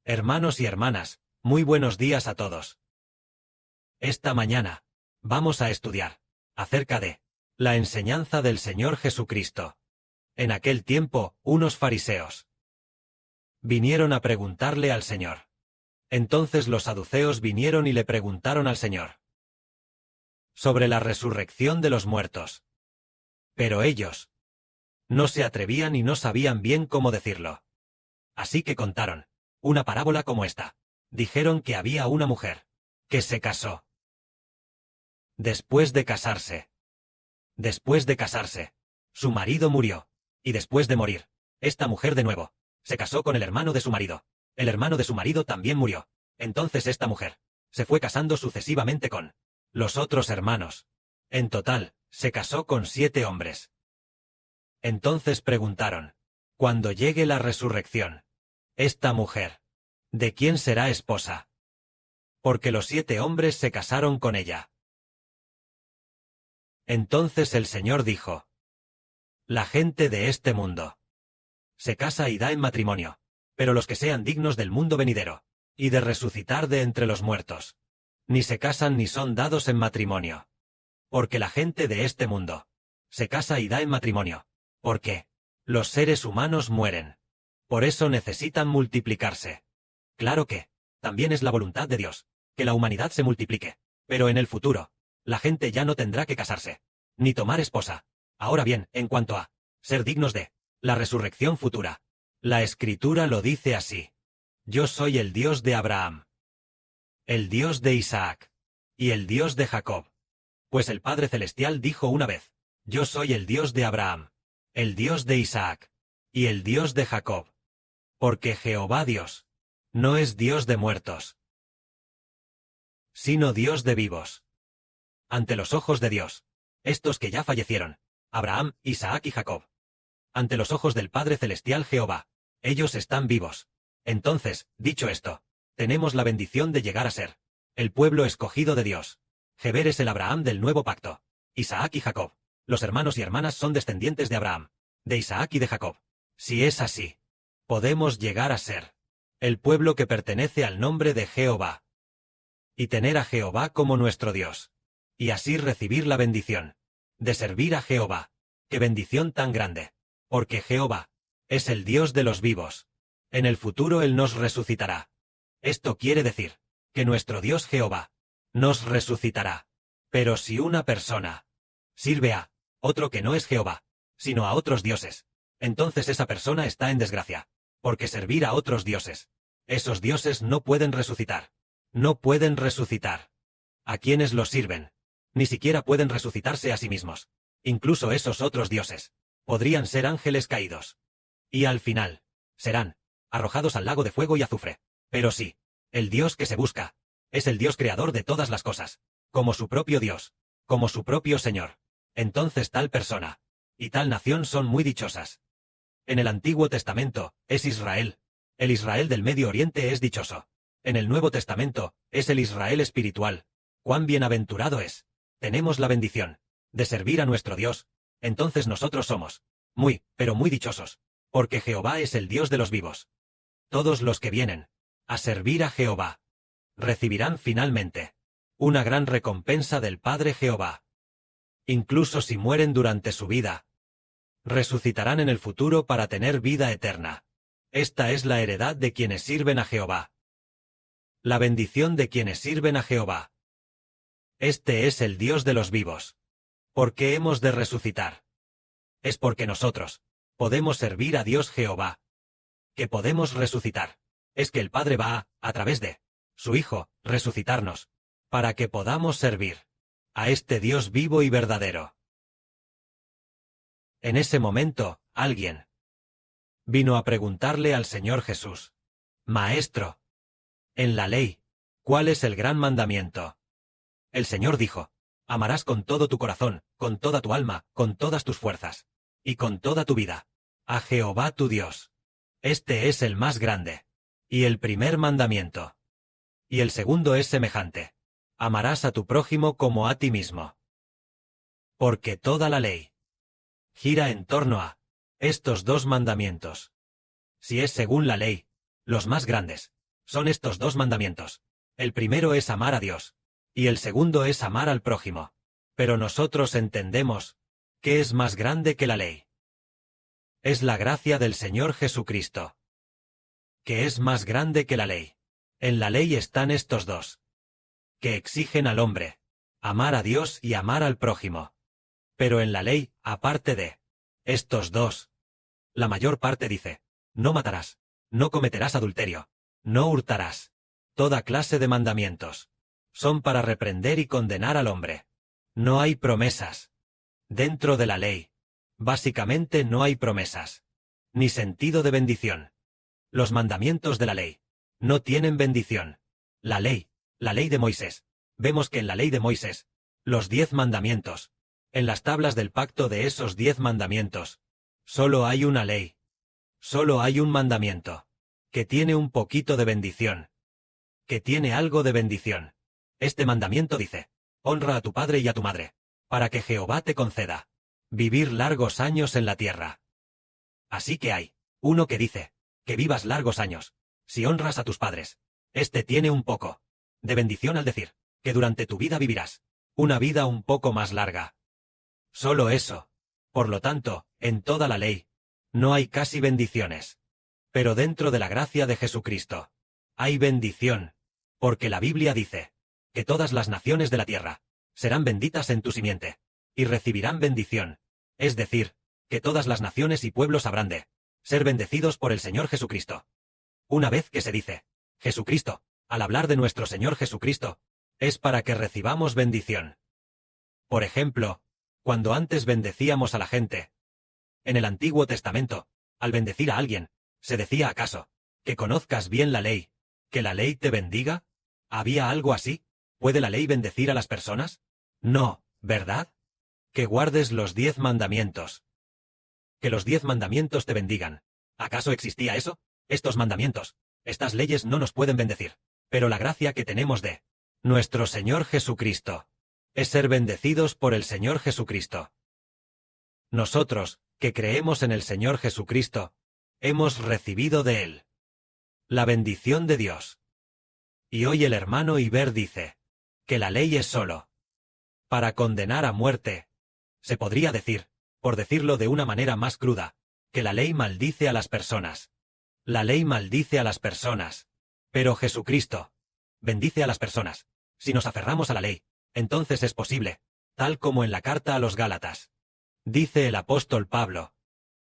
Hermanos y hermanas, muy buenos días a todos. Esta mañana, vamos a estudiar acerca de la enseñanza del Señor Jesucristo. En aquel tiempo, unos fariseos vinieron a preguntarle al Señor. Entonces los saduceos vinieron y le preguntaron al Señor sobre la resurrección de los muertos. Pero ellos no se atrevían y no sabían bien cómo decirlo. Así que contaron una parábola como esta. Dijeron que había una mujer que se casó. Después de casarse, su marido murió. Y después de morir, esta mujer de nuevo se casó con el hermano de su marido. El hermano de su marido también murió. Entonces esta mujer se fue casando sucesivamente con los otros hermanos. En total, se casó con 7 hombres. Entonces preguntaron: cuando llegue la resurrección, esta mujer, ¿de quién será esposa? Porque los 7 hombres se casaron con ella. Entonces el Señor dijo: la gente de este mundo se casa y da en matrimonio, pero los que sean dignos del mundo venidero, y de resucitar de entre los muertos, ni se casan ni son dados en matrimonio. Porque la gente de este mundo se casa y da en matrimonio, porque los seres humanos mueren. Por eso necesitan multiplicarse. Claro que también es la voluntad de Dios que la humanidad se multiplique, pero en el futuro, la gente ya no tendrá que casarse, ni tomar esposa. Ahora bien, en cuanto a ser dignos de la resurrección futura, la Escritura lo dice así: yo soy el Dios de Abraham, el Dios de Isaac, y el Dios de Jacob. Pues el Padre Celestial dijo una vez: yo soy el Dios de Abraham, el Dios de Isaac, y el Dios de Jacob. Porque Jehová Dios no es Dios de muertos, sino Dios de vivos. Ante los ojos de Dios, estos que ya fallecieron, Abraham, Isaac y Jacob, ante los ojos del Padre Celestial Jehová, ellos están vivos. Entonces, dicho esto, tenemos la bendición de llegar a ser el pueblo escogido de Dios. Heber es el Abraham del nuevo pacto. Isaac y Jacob, los hermanos y hermanas, son descendientes de Abraham, de Isaac y de Jacob. Si es así, podemos llegar a ser el pueblo que pertenece al nombre de Jehová, y tener a Jehová como nuestro Dios, y así recibir la bendición de servir a Jehová. ¡Qué bendición tan grande! Porque Jehová es el Dios de los vivos. En el futuro Él nos resucitará. Esto quiere decir que nuestro Dios Jehová nos resucitará. Pero si una persona sirve a otro que no es Jehová, sino a otros dioses, entonces esa persona está en desgracia, porque servir a otros dioses, esos dioses no pueden resucitar. No pueden resucitar a quienes los sirven. Ni siquiera pueden resucitarse a sí mismos. Incluso esos otros dioses podrían ser ángeles caídos. Y al final, serán arrojados al lago de fuego y azufre. Pero sí, el Dios que se busca es el Dios creador de todas las cosas, como su propio Dios, como su propio Señor. Entonces tal persona y tal nación son muy dichosas. En el Antiguo Testamento es Israel. El Israel del Medio Oriente es dichoso. En el Nuevo Testamento es el Israel espiritual. ¡Cuán bienaventurado es! Tenemos la bendición de servir a nuestro Dios. Entonces nosotros somos muy, pero muy dichosos, porque Jehová es el Dios de los vivos. Todos los que vienen a servir a Jehová recibirán finalmente una gran recompensa del Padre Jehová. Incluso si mueren durante su vida, resucitarán en el futuro para tener vida eterna. Esta es la heredad de quienes sirven a Jehová. La bendición de quienes sirven a Jehová. Este es el Dios de los vivos. ¿Por qué hemos de resucitar? Es porque nosotros podemos servir a Dios Jehová. Que podemos resucitar. Es que el Padre va a través de su Hijo, resucitarnos, para que podamos servir a este Dios vivo y verdadero. En ese momento, alguien vino a preguntarle al Señor Jesús: Maestro, en la ley, ¿cuál es el gran mandamiento? El Señor dijo: amarás con todo tu corazón, con toda tu alma, con todas tus fuerzas, y con toda tu vida a Jehová tu Dios. Este es el más grande y el primer mandamiento. Y el segundo es semejante: amarás a tu prójimo como a ti mismo. Porque toda la ley gira en torno a estos 2 mandamientos. Si es según la ley, los más grandes Son estos dos mandamientos. El primero es amar a Dios. Y el segundo es amar al prójimo. Pero nosotros entendemos que es más grande que la ley. Es la gracia del Señor Jesucristo, que es más grande que la ley. En la ley están estos dos, que exigen al hombre amar a Dios y amar al prójimo. Pero en la ley, aparte de estos dos, la mayor parte dice, no matarás, no cometerás adulterio, no hurtarás. Toda clase de mandamientos son para reprender y condenar al hombre. No hay promesas. Dentro de la ley, básicamente no hay promesas, ni sentido de bendición. Los mandamientos de la ley no tienen bendición. La ley de Moisés. Vemos que en la ley de Moisés, los 10 mandamientos, en las tablas del pacto de esos 10 mandamientos, solo hay una ley. Solo hay un mandamiento, que tiene un poquito de bendición. Que tiene algo de bendición. Este mandamiento dice, honra a tu padre y a tu madre, para que Jehová te conceda vivir largos años en la tierra. Así que hay uno que dice, que vivas largos años, si honras a tus padres. Este tiene un poco de bendición al decir, que durante tu vida vivirás una vida un poco más larga. Solo eso. Por lo tanto, en toda la ley, no hay casi bendiciones. Pero dentro de la gracia de Jesucristo, hay bendición, porque la Biblia dice, que todas las naciones de la tierra serán benditas en tu simiente, y recibirán bendición, es decir, que todas las naciones y pueblos habrán de ser bendecidos por el Señor Jesucristo. Una vez que se dice, Jesucristo, al hablar de nuestro Señor Jesucristo, es para que recibamos bendición. Por ejemplo, cuando antes bendecíamos a la gente, en el Antiguo Testamento, al bendecir a alguien, ¿se decía acaso, que conozcas bien la ley, que la ley te bendiga? ¿Había algo así? ¿Puede la ley bendecir a las personas? No, ¿verdad? Que guardes los 10 mandamientos. Que los 10 mandamientos te bendigan. ¿Acaso existía eso? Estos mandamientos, estas leyes no nos pueden bendecir. Pero la gracia que tenemos de nuestro Señor Jesucristo es ser bendecidos por el Señor Jesucristo. Nosotros, que creemos en el Señor Jesucristo, hemos recibido de Él la bendición de Dios. Y hoy el hermano Iber dice que la ley es solo para condenar a muerte. Se podría decir, por decirlo de una manera más cruda, que la ley maldice a las personas. La ley maldice a las personas. Pero Jesucristo bendice a las personas. Si nos aferramos a la ley, entonces es posible, tal como en la carta a los Gálatas. Dice el apóstol Pablo,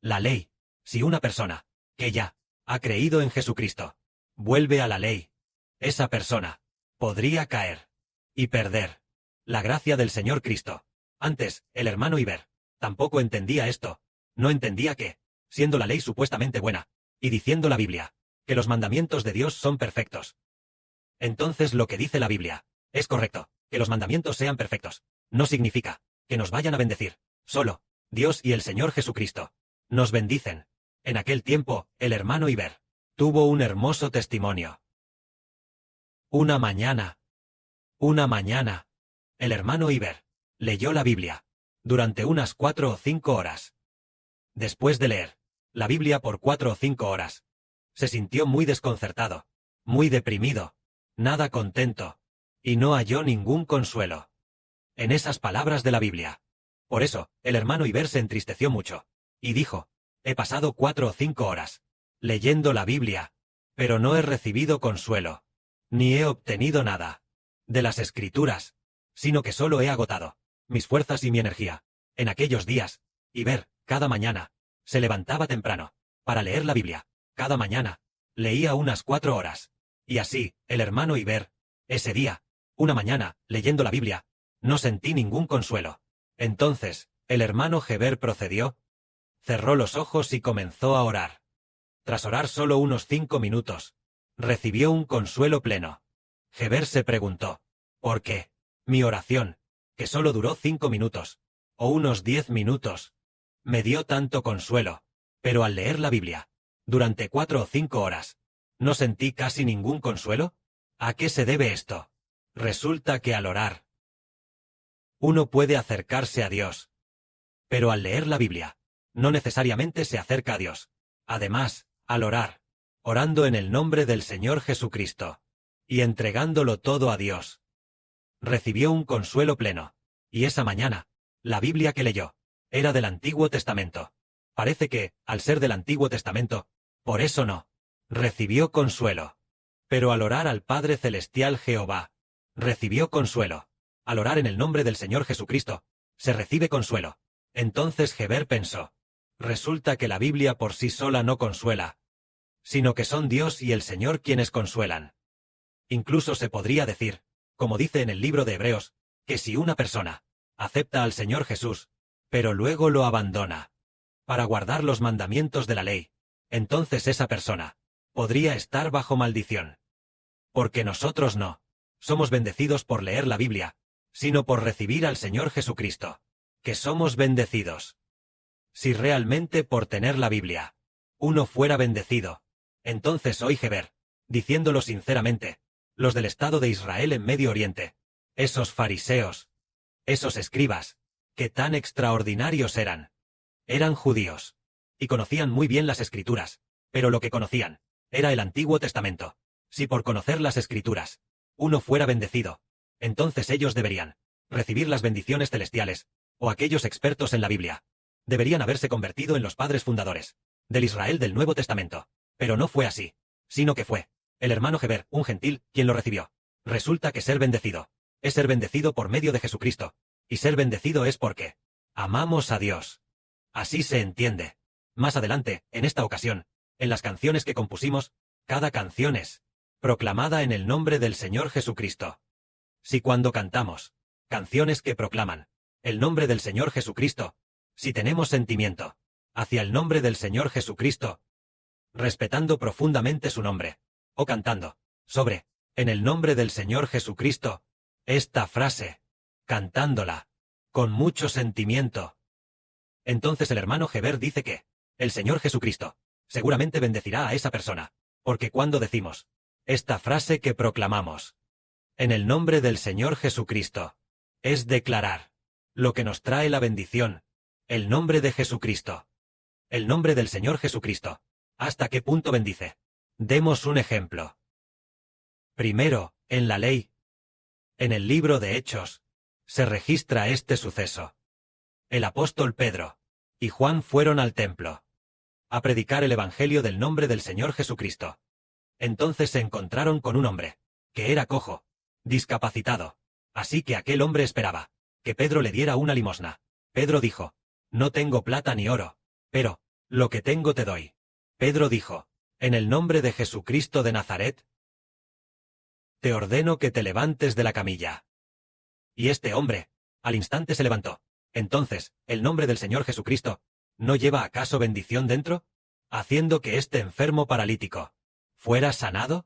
la ley, si una persona, que ya ha creído en Jesucristo, vuelve a la ley, esa persona podría caer y perder la gracia del Señor Cristo. Antes, el hermano Iber tampoco entendía esto. No entendía que, siendo la ley supuestamente buena, y diciendo la Biblia, que los mandamientos de Dios son perfectos. Entonces lo que dice la Biblia es correcto, que los mandamientos sean perfectos. No significa que nos vayan a bendecir. Solo Dios y el Señor Jesucristo nos bendicen. En aquel tiempo, el hermano Iber tuvo un hermoso testimonio. Una mañana, el hermano Iber leyó la Biblia durante unas 4 o 5 horas. Después de leer la Biblia por 4 o 5 horas, se sintió muy desconcertado, muy deprimido, nada contento, y no halló ningún consuelo en esas palabras de la Biblia. Por eso, el hermano Iber se entristeció mucho, y dijo, he pasado 4 o 5 horas leyendo la Biblia, pero no he recibido consuelo, ni he obtenido nada de las Escrituras, sino que solo he agotado mis fuerzas y mi energía. En aquellos días, Iber, cada mañana, se levantaba temprano para leer la Biblia. Cada mañana, leía unas 4 horas. Y así, el hermano Iber, ese día, una mañana, leyendo la Biblia, no sentí ningún consuelo. Entonces, el hermano Heber procedió, cerró los ojos y comenzó a orar. Tras orar solo unos 5 minutos, recibió un consuelo pleno. Heber se preguntó, ¿por qué mi oración, que solo duró 5 minutos, o unos 10 minutos, me dio tanto consuelo, pero al leer la Biblia, durante 4 o 5 horas, no sentí casi ningún consuelo? ¿A qué se debe esto? Resulta que al orar, uno puede acercarse a Dios. Pero al leer la Biblia, no necesariamente se acerca a Dios. Además, al orar, orando en el nombre del Señor Jesucristo, y entregándolo todo a Dios. Recibió un consuelo pleno, y esa mañana, la Biblia que leyó, era del Antiguo Testamento. Parece que, al ser del Antiguo Testamento, por eso no, recibió consuelo. Pero al orar al Padre Celestial Jehová, recibió consuelo. Al orar en el nombre del Señor Jesucristo, se recibe consuelo. Entonces Heber pensó, resulta que la Biblia por sí sola no consuela, sino que son Dios y el Señor quienes consuelan. Incluso se podría decir, como dice en el libro de Hebreos, que si una persona acepta al Señor Jesús, pero luego lo abandona para guardar los mandamientos de la ley, entonces esa persona podría estar bajo maldición. Porque nosotros no somos bendecidos por leer la Biblia, sino por recibir al Señor Jesucristo, que somos bendecidos. Si realmente por tener la Biblia uno fuera bendecido, entonces hoy Heber, diciéndolo sinceramente, los del Estado de Israel en Medio Oriente, esos fariseos, esos escribas, que tan extraordinarios eran judíos, y conocían muy bien las Escrituras, pero lo que conocían era el Antiguo Testamento. Si por conocer las Escrituras uno fuera bendecido, entonces ellos deberían recibir las bendiciones celestiales, o aquellos expertos en la Biblia deberían haberse convertido en los padres fundadores del Israel del Nuevo Testamento. Pero no fue así, sino que fue el hermano Heber, un gentil, quien lo recibió. Resulta que ser bendecido es ser bendecido por medio de Jesucristo, y ser bendecido es porque amamos a Dios. Así se entiende. Más adelante, en esta ocasión, en las canciones que compusimos, cada canción es proclamada en el nombre del Señor Jesucristo. Si cuando cantamos canciones que proclaman el nombre del Señor Jesucristo, si tenemos sentimiento hacia el nombre del Señor Jesucristo, respetando profundamente su nombre, o cantando sobre en el nombre del Señor Jesucristo, esta frase, cantándola con mucho sentimiento, entonces el hermano Heber dice que el Señor Jesucristo seguramente bendecirá a esa persona, porque cuando decimos esta frase que proclamamos en el nombre del Señor Jesucristo, es declarar lo que nos trae la bendición, el nombre de Jesucristo, el nombre del Señor Jesucristo. ¿Hasta qué punto bendice? Demos un ejemplo. Primero, en la ley, en el libro de Hechos, se registra este suceso. El apóstol Pedro y Juan fueron al templo a predicar el evangelio del nombre del Señor Jesucristo. Entonces se encontraron con un hombre que era cojo, discapacitado. Así que aquel hombre esperaba que Pedro le diera una limosna. Pedro dijo, no tengo plata ni oro, pero lo que tengo te doy. Pedro dijo, en el nombre de Jesucristo de Nazaret, te ordeno que te levantes de la camilla. Y este hombre, al instante se levantó. Entonces, ¿el nombre del Señor Jesucristo no lleva acaso bendición dentro? Haciendo que este enfermo paralítico fuera sanado.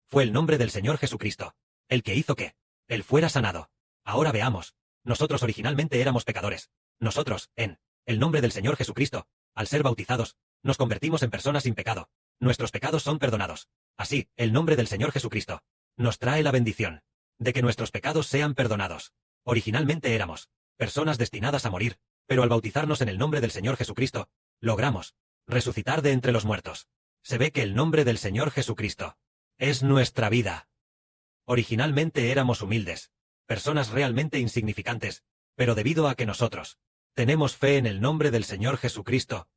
Fue el nombre del Señor Jesucristo el que hizo que él fuera sanado. Ahora veamos, nosotros originalmente éramos pecadores. Nosotros, en el nombre del Señor Jesucristo, al ser bautizados, nos convertimos en personas sin pecado. Nuestros pecados son perdonados. Así, el nombre del Señor Jesucristo nos trae la bendición de que nuestros pecados sean perdonados. Originalmente éramos personas destinadas a morir, pero al bautizarnos en el nombre del Señor Jesucristo, logramos resucitar de entre los muertos. Se ve que el nombre del Señor Jesucristo es nuestra vida. Originalmente éramos humildes, personas realmente insignificantes, pero debido a que nosotros tenemos fe en el nombre del Señor Jesucristo,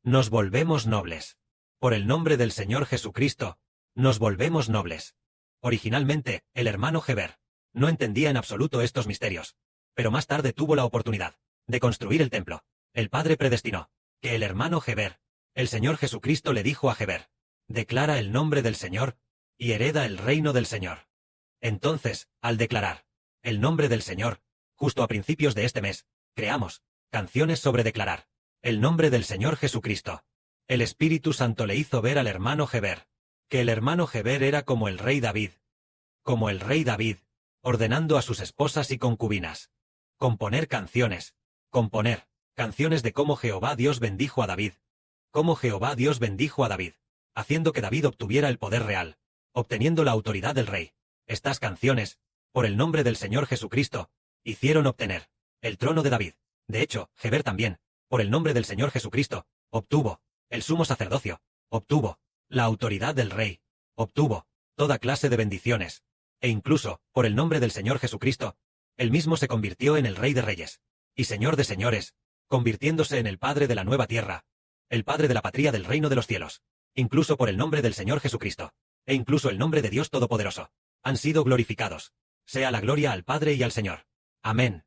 nos volvemos nobles. Por el nombre del Señor Jesucristo, nos volvemos nobles. Originalmente, el hermano Heber no entendía en absoluto estos misterios, pero más tarde tuvo la oportunidad de construir el templo. El Padre predestinó que el hermano Heber, el Señor Jesucristo le dijo a Heber, declara el nombre del Señor y hereda el reino del Señor. Entonces, al declarar el nombre del Señor, justo a principios de este mes, creamos canciones sobre declarar el nombre del Señor Jesucristo. El Espíritu Santo le hizo ver al hermano Heber que el hermano Heber era como el rey David, ordenando a sus esposas y concubinas componer canciones de cómo Jehová Dios bendijo a David, haciendo que David obtuviera el poder real, obteniendo la autoridad del rey. Estas canciones, por el nombre del Señor Jesucristo, hicieron obtener el trono de David. De hecho, Heber también, por el nombre del Señor Jesucristo, obtuvo el sumo sacerdocio, obtuvo la autoridad del Rey, obtuvo toda clase de bendiciones, e incluso, por el nombre del Señor Jesucristo, él mismo se convirtió en el Rey de Reyes, y Señor de Señores, convirtiéndose en el Padre de la nueva tierra, el Padre de la patria del reino de los cielos, incluso por el nombre del Señor Jesucristo, e incluso el nombre de Dios Todopoderoso, han sido glorificados. Sea la gloria al Padre y al Señor. Amén.